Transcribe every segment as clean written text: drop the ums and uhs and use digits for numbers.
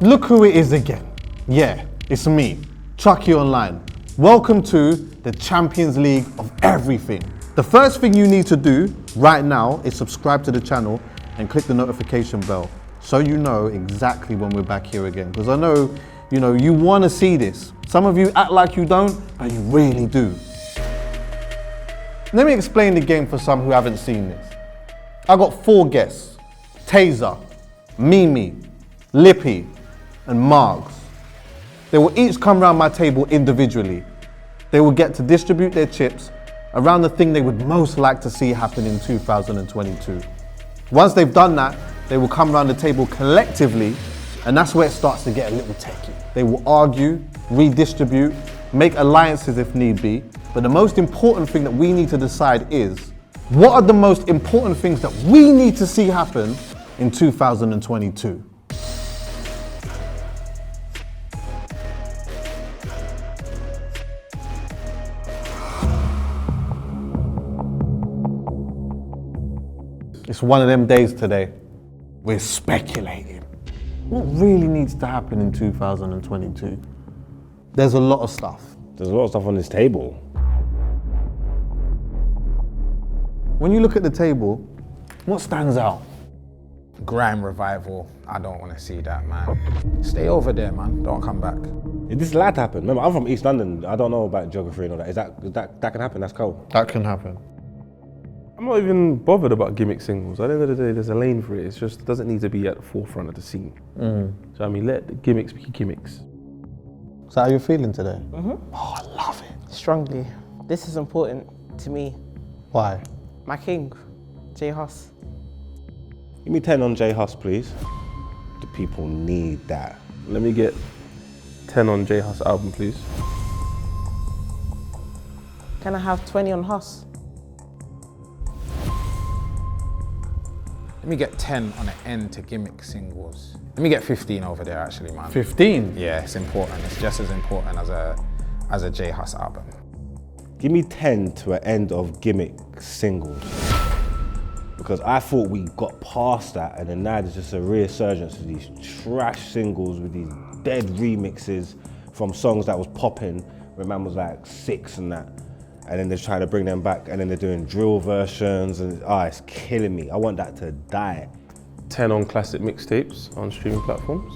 Look who it is again. Yeah, it's me, Chuckie Online. Welcome to the Champions League of everything. The first thing you need to do right now is subscribe to the channel and click the notification bell so you know exactly when we're back here again. Because I know, you want to see this. Some of you act like you don't, but you really do. Let me explain the game for some who haven't seen this. I got 4 guests: Tazer, Mimi, Lippy, and Margs. They will each come around my table individually. They will get to distribute their chips around the thing they would most like to see happen in 2022. Once they've done that, they will come around the table collectively, and that's where it starts to get a little techie. They will argue, redistribute, make alliances if need be, but the most important thing that we need to decide is, what are the most important things that we need to see happen in 2022? It's one of them days today. We're speculating. What really needs to happen in 2022? There's a lot of stuff. There's a lot of stuff on this table. When you look at the table, what stands out? Grime revival. I don't want to see that, man. Stay over there, man. Don't come back. This is allowed to happen. Remember, I'm from East London. I don't know about geography and all that. That can happen? That's cool. That can happen. I'm not even bothered about gimmick singles. At the end of the day, there's a lane for it. It's just, it doesn't need to be at the forefront of the scene. So I mean, let the gimmicks be gimmicks. So how are you feeling today? Oh, I love it. strongly. This is important to me. Why? My king, J Hus. Give me 10 on J Hus, please. The people need that. Let me get 10 on J Hus album, please. Can I have 20 on Hus? Let me get 10 on the end to Gimmick singles. Let me get 15 over there, actually, man. 15? Yeah, it's important. It's just as important as a J Hus album. Give me 10 to an end of Gimmick singles. Because I thought we got past that, and then now there's just a resurgence of these trash singles with these dead remixes from songs that was popping when man was like 6 and that. And then they're trying to bring them back, and then they're doing drill versions, and it's killing me. I want that to die. 10 on classic mixtapes on streaming platforms.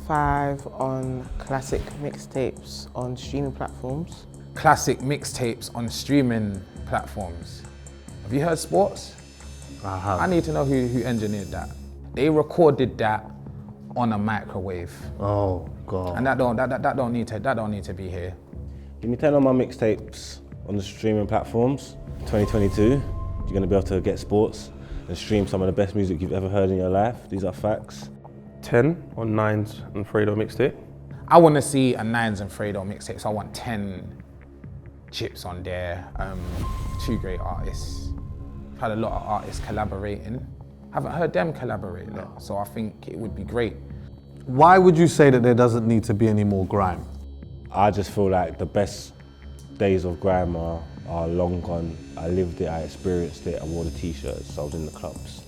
5 on classic mixtapes on streaming platforms. Classic mixtapes on streaming platforms. Have you heard Sports? I have. I need to know who engineered that. They recorded that on a microwave. Oh God. And that don't need to be here. Give me 10 on my mixtapes on the streaming platforms. 2022, you're gonna be able to get Sports and stream some of the best music you've ever heard in your life. These are facts. 10 on Nines and Fredo mixtape. I want to see a Nines and Fredo mixtape, so I want 10 chips on there. 2 great artists. I've had a lot of artists collaborating. Haven't heard them collaborate yet, so I think it would be great. Why would you say that there doesn't need to be any more grime? I just feel like the best days of grime are long gone. I lived it, I experienced it, I wore the t-shirts, I was in the clubs.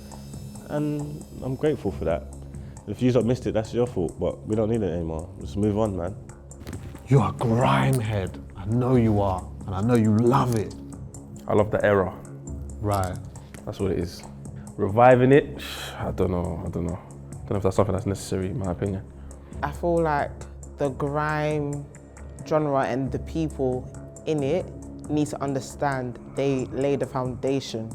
And I'm grateful for that. If you've not missed it, that's your fault, but we don't need it anymore. Let's move on, man. You're a grime head. I know you are, and I know you love it. I love the era. Right. That's what it is. Reviving it, I don't know. I don't know if that's something that's necessary, in my opinion. I feel like the grime genre and the people in it need to understand they lay the foundation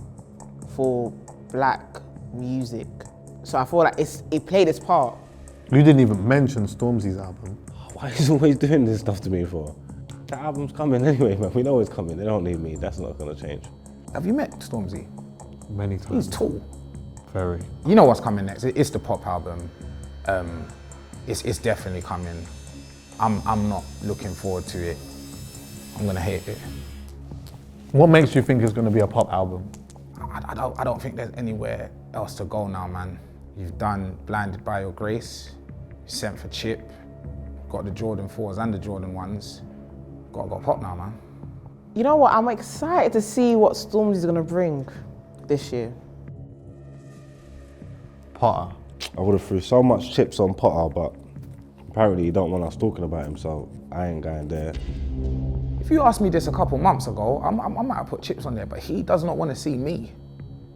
for black music. So I feel like it played its part. You didn't even mention Stormzy's album. Why is he always doing this stuff to me for? The album's coming anyway, man. We know it's coming. They don't need me. That's not gonna change. Have you met Stormzy? Many times. He's tall. Very. You know what's coming next? It's the pop album. It's definitely coming. I'm not looking forward to it. I'm gonna hate it. What makes you think it's going to be a pop album? I don't think there's anywhere else to go now, man. You've done Blinded by Your Grace, Sent for Chip, got the Jordan 4s and the Jordan 1s. Gotta go pop now, man. You know what, I'm excited to see what Stormzy's gonna bring this year. Potter. I would have threw so much chips on Potter, but Apparently, he don't want us talking about him, so I ain't going there. If you asked me this a couple months ago, I might have put chips on there, but he does not want to see me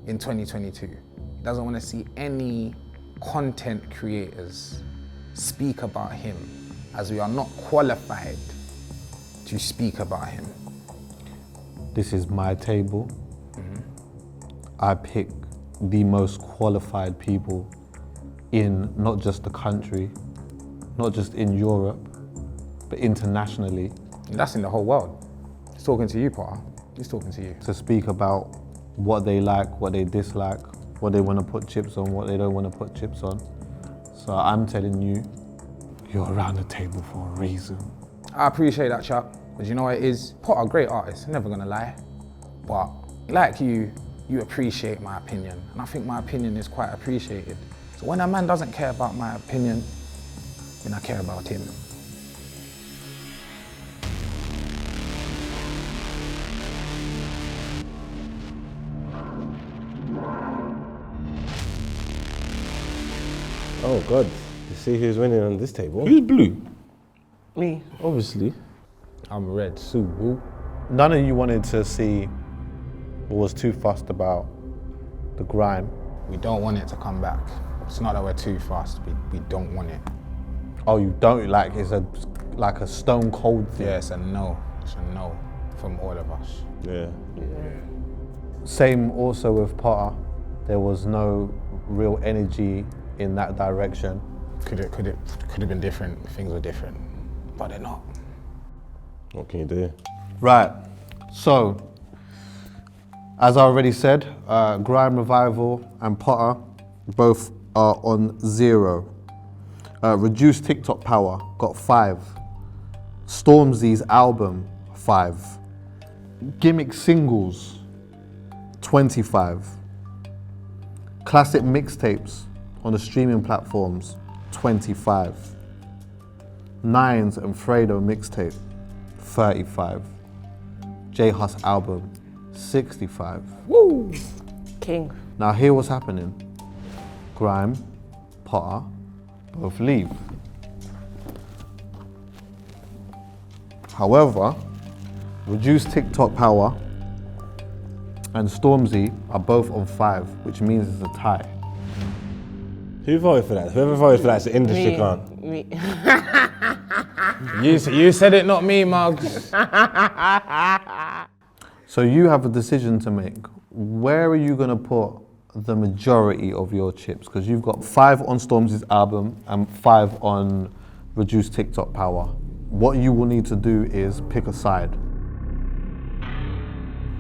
in 2022. He doesn't want to see any content creators speak about him, as we are not qualified to speak about him. This is my table. I pick the most qualified people in not just the country, not just in Europe, but internationally. And that's in the whole world. He's talking to you, Potter. He's talking to you. To speak about what they like, what they dislike, what they want to put chips on, what they don't want to put chips on. So I'm telling you, you're around the table for a reason. I appreciate that, Chuck, because you know what it is? Potter, great artist, never gonna lie. But like you appreciate my opinion, and I think my opinion is quite appreciated. So when a man doesn't care about my opinion, then I care about him. Oh God, you see who's winning on this table? Who's blue? Me. Obviously. I'm red, Sue Woo. None of you wanted to see or was too fussed about the grime. We don't want it to come back. It's not that we're too fast, we don't want it. Oh, you don't like it's like a stone cold thing. Yeah, it's a no from all of us. Yeah. Same also with Potter. There was no real energy in that direction. Could have been different, things were different, but they're not. What can you do? Right, so, as I already said, Grime Revival and Potter both are on 0. Reduced TikTok Power got 5. Stormzy's album, 5. Gimmick Singles, 25. Classic Mixtapes on the streaming platforms, 25. Nines and Fredo Mixtape, 35. J Hus album, 65. Woo! King. Now hear what's happening. Grime, Potter, both leave. However, Reduced TikTok Power and Stormzy are both on 5, which means it's a tie. Who voted for that? Whoever voted for that is the industry Me. can't. Me. You said it, not me, Margs. So you have a decision to make. Where are you gonna put the majority of your chips? Because you've got 5 on Stormzy's album and 5 on Reduced TikTok Power. What you will need to do is pick a side.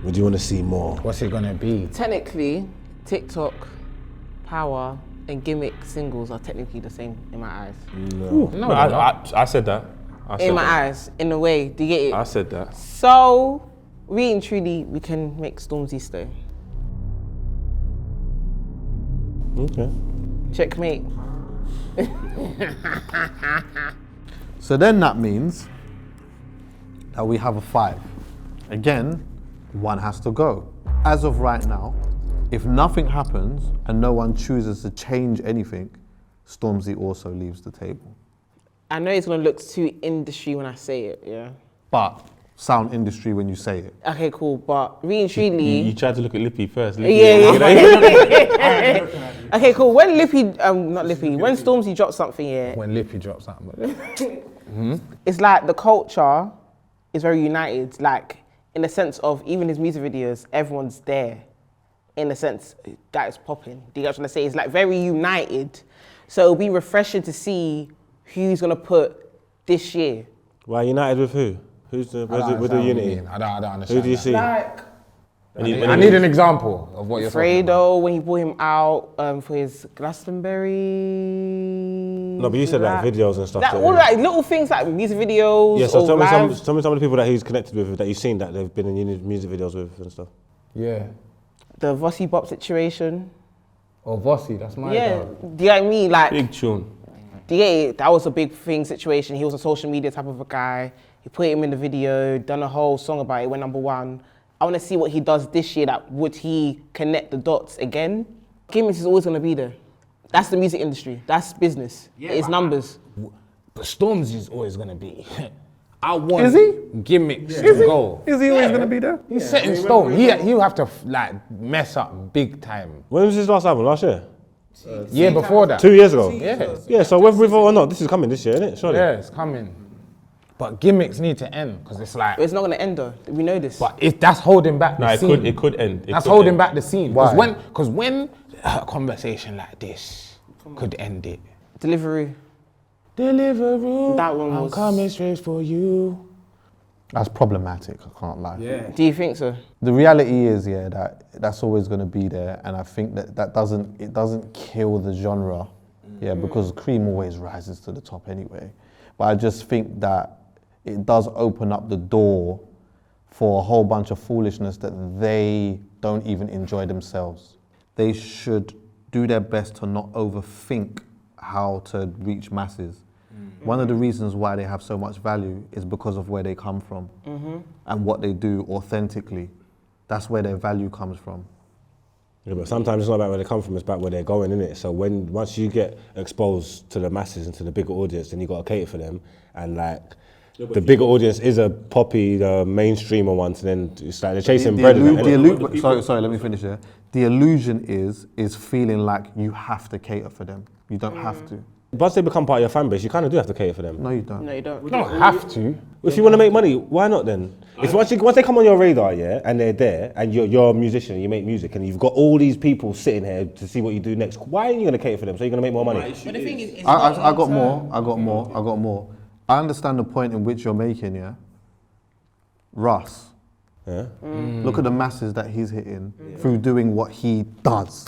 Would you want to see more? What's it gonna be? Technically, TikTok, Power, and Gimmick singles are technically the same in my eyes. No, I said that. In my eyes, in a way. Do you get it? I said that. So, really and truly, we can make Stormzy stay. Okay. Checkmate. So then that means that we have a 5. Again, one has to go. As of right now, if nothing happens and no one chooses to change anything, Stormzy also leaves the table. I know it's gonna look too industry when I say it, yeah. But sound industry when you say it. Okay, cool, but really and truly... You tried to look at Lippy first. Yeah. Okay, cool. When Lippy, not Lippy, when Stormzy drops something, yeah, When Lippy drops something. it's like the culture is very united. Like in the sense of even his music videos, everyone's there. In the sense that it's popping. Do you guys want to say? It's like very united. So it'll be refreshing to see who's gonna put this year. Why united with who? Who's the with the unity? I don't understand. Who do you that. see? Like I need an example of what you're talking about. Fredo when he brought him out for his Glastonbury. No, but you said like videos and stuff. That, all like little things like music videos. Yeah, so or tell me live. some of the people that he's connected with that you've seen that they've been in music videos with and stuff. Yeah. The Vossi Bop situation. Or Vossi, that's my Yeah, dog. do you get what I mean? Like, Big tune. do you get it? That was a big thing situation. He was a social media type of a guy. He put him in the video, done a whole song about it, went #1. I want to see what he does this year. That would he connect the dots again? Gimmicks is always going to be there. That's the music industry. That's business. It's numbers. But Stormzy's always gonna be. I want Is he? Gimmicks to go. Is he always gonna be there? He's set in stone. He'll have to like mess up big time. When was his last album? Last year? Year before that. 2 years ago? Yeah. Yeah, so whether we vote or not, this is coming this year, isn't it? Surely. Yeah, it's coming. But gimmicks need to end because it's like. But it's not gonna end though. We know this. But that's holding back the Nah, scene. it could end. That's holding back the scene. Why? Because when a conversation like this could end it. Delivery. Deliveroo, That one I'm was- coming straight for you. That's problematic, I can't lie. Do you think so? The reality is, yeah, that's always going to be there, and I think that doesn't kill the genre, yeah, because cream always rises to the top anyway. But I just think that it does open up the door for a whole bunch of foolishness that they don't even enjoy themselves. They should do their best to not overthink how to reach masses. One of the reasons why they have so much value is because of where they come from and what they do authentically. That's where their value comes from. Yeah, but sometimes it's not about where they come from, it's about where they're going, innit? So once you get exposed to the masses and to the bigger audience, then you got to cater for them. And like, the bigger audience is a poppy, the mainstreamer ones, and then it's like they're chasing bread. Sorry, let me finish there. The illusion is feeling like you have to cater for them. You don't have to. Once they become part of your fan base, you kind of do have to cater for them. No, you don't. No, you don't. You don't have to. If you want to make money, why not then? If once they come on your radar, yeah, and they're there, and you're a musician, and you make music, and you've got all these people sitting here to see what you do next, why are you going to cater for them? So you're going to make more money? But the thing is, I got more. I understand the point in which you're making, yeah? Russ. Yeah. Look at the masses that he's hitting through doing what he does.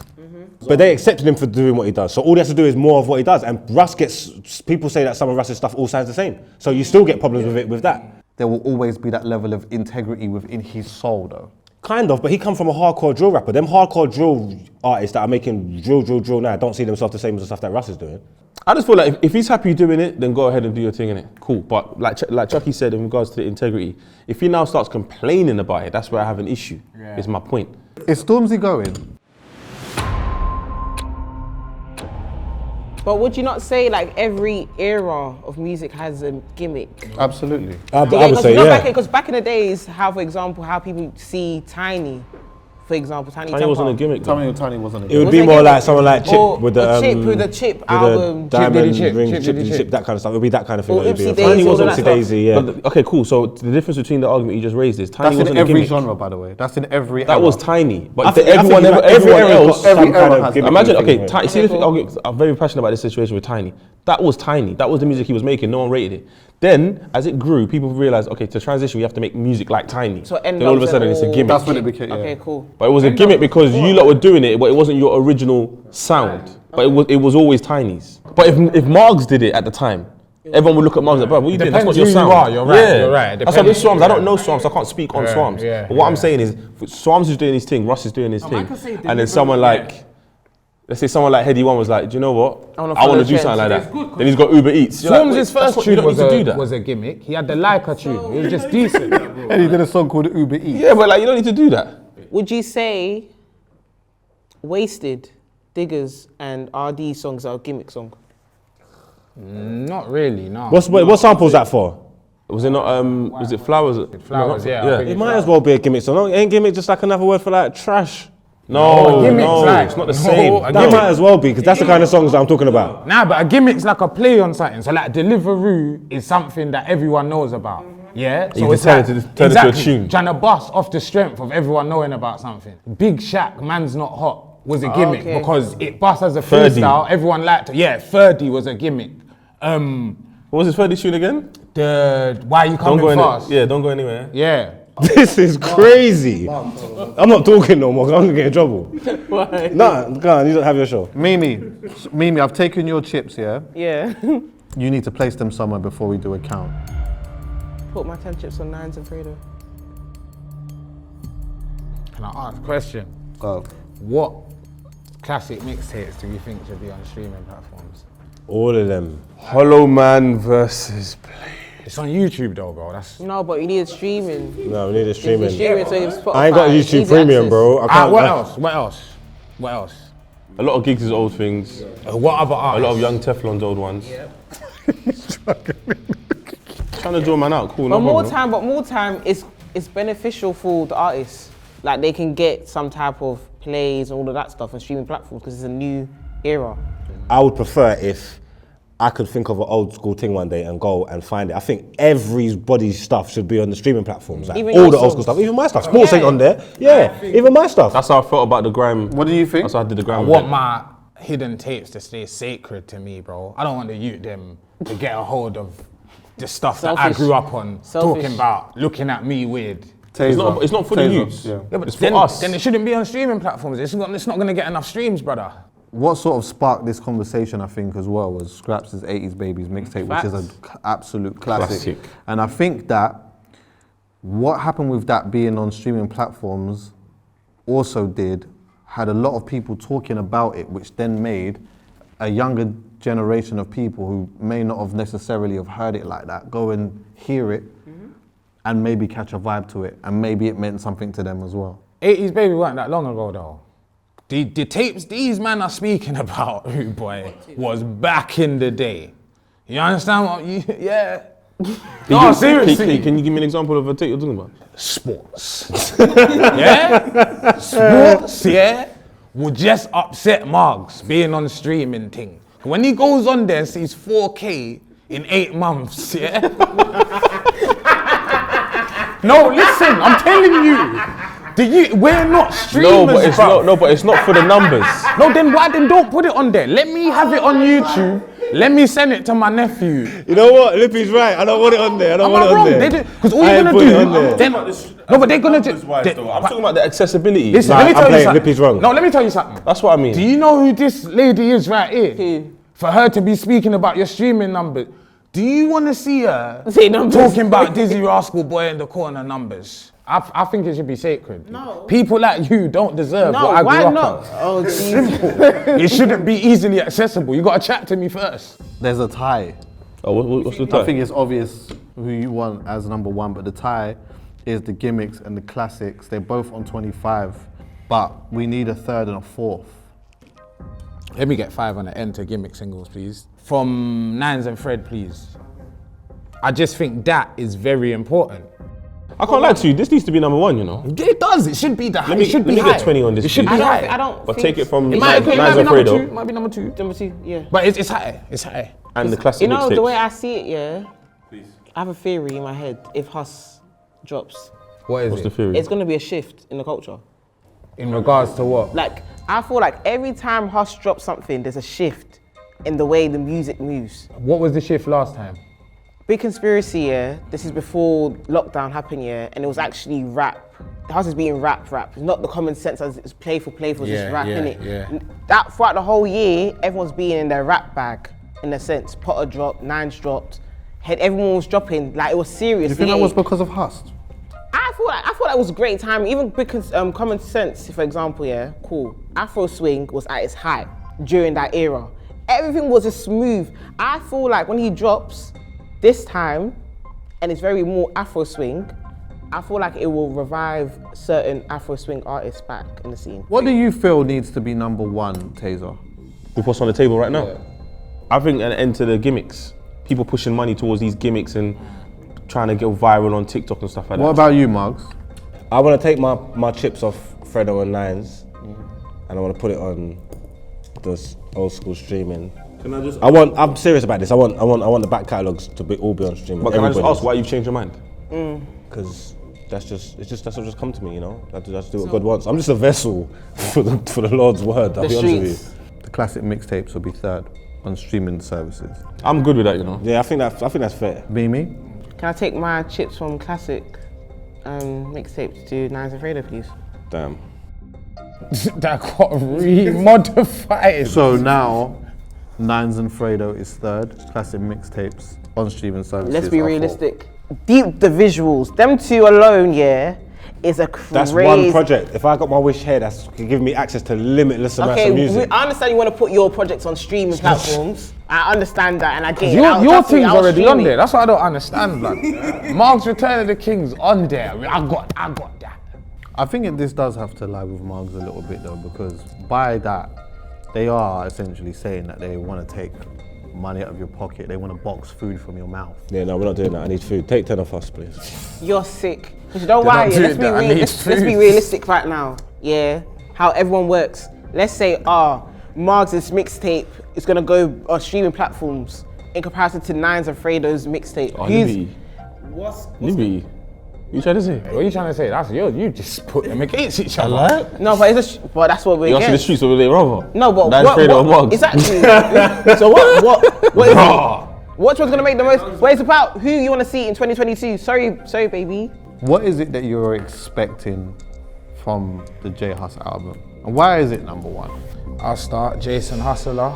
But they accepted him for doing what he does. So all he has to do is more of what he does. And Russ gets, people say that some of Russ's stuff all sounds the same. So you still get problems with that. There will always be that level of integrity within his soul, though. Kind of, but he come from a hardcore drill rapper. Them hardcore drill artists that are making drill now don't see themselves the same as the stuff that Russ is doing. I just feel like if he's happy doing it, then go ahead and do your thing, innit? Cool. But like Chuckie said in regards to the integrity, if he now starts complaining about it, that's where I have an issue, is my point. Is Stormzy going? But would you not say like every era of music has a gimmick? Absolutely. I would say, yeah. Because back in the days, how for example, how people see Tiny, for example, Tiny Wasn't a gimmick. though. Tiny wasn't a It would Was be it more gimmick? like someone like Chip Or with the Chip album, the diamond Chip, ring, Chip, Chip, Chip. Chip, that kind of stuff. It would be that kind of thing. Or that it'd be. Oopsie Daisy, Tiny all wasn't of that Oopsie Daisy, yeah. But, okay, cool. So the difference between the argument you just raised is Tiny That's in wasn't a every gimmick. genre, by the way. That's in every That era. was Tiny. But I think everyone else. every era has gimmick. Imagine, thing, okay, right? see, I'm very passionate about this situation with Tiny. That was Tiny. That was the music he was making. No one rated it. Then, as it grew, people realized, okay, to transition, we have to make music like Tiny. So then all of a sudden, it's a gimmick. That's when it became. Okay, cool. But it was a gimmick because you lot were doing it, but it wasn't your original sound. But it was always Tiny's. But if Margs did it at the time, everyone would look at Margs like, bro, what are you doing? That's not Depends your who you sound. are, you're right, Yeah. you're right. That's why with Depends. Storms, I don't know Storms, so I can't speak on Storms. yeah, But what I'm yeah. saying is, Storms is doing his thing, Russ is doing his thing. can say And then deliberately, someone like, let's say someone like Heady One was like, do you know what? I wanna I want follow to do trends. something like It's that. good 'cause Then he's got Uber Eats. You're like, Stormzy's wait, that's first what- you tune don't need to do that. was a gimmick. He had the Leica tune. It was just decent. And he did a song called Uber Eats. Yeah, but like, you don't need to do that. Would you say Wasted, Diggers, and RD songs are a gimmick song? Not really, no. What sample's that for? Was it not, was it Flowers? Flowers, yeah. Yeah. It might as well be a gimmick song. No, ain't gimmick just like another word for like trash? No, Gimmick's no, like- it's not the no, same. a That gimmick. might as well be, because that's the kind of songs that I'm talking about. Nah, but a gimmick's like a play on something. So like Deliveroo is something that everyone knows about. Yeah? You can turn it into a tune. Trying to bust off the strength of everyone knowing about something. Big Shaq, Man's Not Hot, was a gimmick okay. because it bust as a Ferdy. freestyle. Everyone liked it. Yeah, Ferdy was a gimmick. What was his third tune again? The Why You Don't Coming go Fast? anywhere. Yeah, don't go anywhere. Yeah. This is crazy. I'm not talking no more, 'cause I'm gonna get in trouble. Why? Nah, go on, you don't have your show. Mimi, I've taken your chips, yeah? Yeah. You need to place them somewhere before we do a count. Put my 10 chips on 9s and Fredo. Can I ask a question? Go. What classic mixtapes do you think should be on streaming platforms? All of them. Hollow Man versus Play. It's on YouTube though, bro. That's No, but you need streaming. No, we need a It's streaming. streaming, so it's Spotify, I ain't got YouTube easy Premium, access. bro. I can't. what else? What else? What else? A lot of gigs is old things. What other A artists? lot of young Teflon's old ones. Trying to draw man out, cool. But no more problem. time is beneficial for the artists. Like they can get some type of plays and all of that stuff on streaming platforms because it's a new era. I would prefer if I could think of an old school thing one day and go and find it. I think everybody's stuff should be on the streaming platforms. Like Even all your the old school songs. stuff, even my stuff. Sports ain't on there. Yeah, even my stuff. That's how I felt about the grime. What do you think? That's how I did the grime. I want my hidden tapes to stay sacred to me, bro. I don't want the youth them to get a hold of the stuff that I Selfish. grew up on, Selfish. talking about, looking at me weird. Taser. It's not for the Taser, youths. yeah. Yeah, but It's for then, us. then it shouldn't be on streaming platforms. It's not going to get enough streams, brother. What sort of sparked this conversation, I think, as well, was Scraps' 80s Babies mixtape, which is an absolute classic. Classic. And I think that what happened with that being on streaming platforms had a lot of people talking about it, which then made a younger generation of people who may not have necessarily have heard it like that go and hear it and maybe catch a vibe to it, and maybe it meant something to them as well. 80s Baby weren't that long ago, though. The tapes these men are speaking about, rude boy, was back in the day. You understand what yeah. No, seriously. Can you give me an example of a tape you're talking about? Sports. Yeah? Sports, yeah? Will just upset Margs being on streaming thing. When he goes on there and sees 4K in 8 months, yeah? No, listen, I'm telling you. We're not streamers, But it's not for the numbers. No, then why then don't put it on there? Let me have it on YouTube. Let me send it to my nephew. You know what? Lippy's right. I don't want it on there. I don't Am want I it on wrong? there. Because all I you're ain't gonna putting do, it on there. then, no, but they're gonna do. I'm talking about the accessibility. Listen, Nah, let me tell I'm you playing something. Lippy's wrong. No, let me tell you something. That's what I mean. Do you know who this lady is right here? Who? For her to be speaking about your streaming numbers, do you want to see her Say numbers. talking about Dizzy Rascal Boy in the corner numbers? I think it should be sacred. No. People like you don't deserve No, what I grew why up not? on. Oh, geez. It shouldn't be easily accessible. You gotta chat to me first. There's a tie. Oh, what's the I time? think it's obvious who you want as number one, but the tie is the Gimmicks and the Classics. They're both on 25, but we need a third and a fourth. Let me get 5 on the end to Gimmick singles, please. From Nines and Fred, please. I just think that is very important. I can't lie to you. This needs to be number one, you know. It does. It should be the high. Let me, it should let be me high. get 20 on this. It should be please. high. I don't But think take it from It might, Nines be and number Fredo 2. Might be number 2. Number 2, yeah. But it's high. It's high. and the classic You know, the way mixtapes. I see it, yeah, I have a theory in my head. If Hus drops, What is What's it? the theory? it's going to be a shift in the culture. In regards to what? Like, I feel like every time Hus drops something, there's a shift in the way the music moves. What was the shift last time? Big Conspiracy, yeah, this is before lockdown happened, yeah, and it was actually rap. Hus is being rap. It's not the common sense as it's playful, it's just rap, innit? yeah. That, throughout the whole year, everyone's being in their rap bag, in a sense. Potter dropped, Nines dropped, everyone was dropping, like it was serious. Do you think that was because of Hus? I thought that was a great time. Even because Common Sense, for example, yeah, cool. Afro swing was at its height during that era. Everything was just smooth. I feel like when he drops this time, and it's very more Afro swing, I feel like it will revive certain Afro swing artists back in the scene. What do you feel needs to be number one, Tazer? With what's on the table right now? I think an end to the gimmicks. People pushing money towards these gimmicks and trying to go viral on TikTok and stuff like What that. about you, Margs? I want to take my chips off Fredo and Nines, and I want to put it on this old school streaming. Can I just? I'm serious about this. I want the back catalogs to all be on streaming. But can I just ask why you've changed your mind? Because that's what just come to me, you know. That's do what God wants. I'm just a vessel for the Lord's word. I'll be honest with you. The classic mixtapes will be third on streaming services. I'm good with that, you know. Yeah, I think that's fair. Mimi? Can I take my chips from classic mixtapes to Nines and Fredo, please? Damn. That got re-modified. So now, Nines and Fredo is third. Classic mixtapes on streaming services. Let's be are fourth. realistic. Deep the visuals. Them two alone, yeah, is a crazy. That's one project. If I got my wish here, that's giving me access to limitless amounts of music. I understand you want to put your projects on streaming platforms. I understand that, and I get it. Your thing's already on there. That's what I don't understand, man. Margs Return of the King's on there. I got that. I think this does have to lie with Margs a little bit though, because by that, they are essentially saying that they want to take money out of your pocket. They want to box food from your mouth. Yeah, no, we're not doing that. I need food. Take 10 off us, please. You're sick. You know why? not Let's doing that. I need let's be food. realistic right now. Yeah, how everyone works. Let's say, Margs' mixtape is gonna go on streaming platforms in comparison to Nines and Fredo's mixtape. Oh, Who's- Lippy. What's Lippy. You trying to say? What are you trying to say? That's you just put them against each other. no, but but that's what we're You asked in the against. streets over there, rather. No, but Nines, Fredo, and Margs. exactly. So what is which one's gonna make the most? What it's about? Who you want to see in 2022? Sorry, baby. What is it that you're expecting from the J Hus album? And why is it number one? I'll start. Jason Hustler.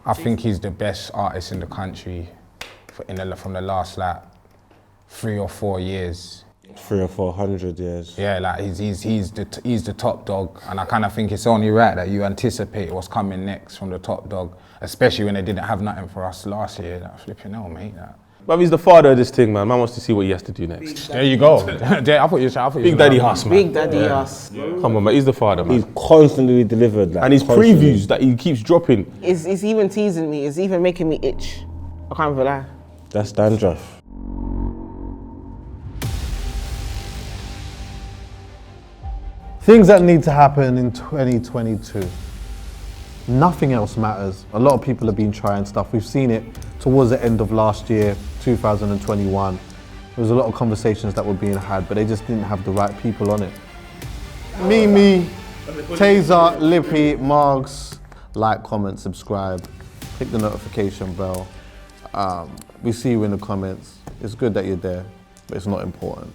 I think he's the best artist in the country from the last 3 or 4 years. 300 or 400 years. Yeah, he's the top dog, and I kind of think it's only right that you anticipate what's coming next from the top dog, especially when they didn't have nothing for us last year. That flipping hell, mate. But he's the father of this thing, man. Man wants to see what he has to do next. There you go. I thought you were Big Daddy Hus, man. Big Daddy Hus. Come on, man. He's the father, man. He's constantly delivered that. And his previews that he keeps dropping. It's even teasing me. It's even making me itch. I can't even lie. That's dandruff. Things that need to happen in 2022. Nothing else matters. A lot of people have been trying stuff. We've seen it towards the end of last year, 2021. There was a lot of conversations that were being had, but they just didn't have the right people on it. Me, Tazer, Lippy, Margs. Like, comment, subscribe, click the notification bell. We see you in the comments. It's good that you're there, but it's not important.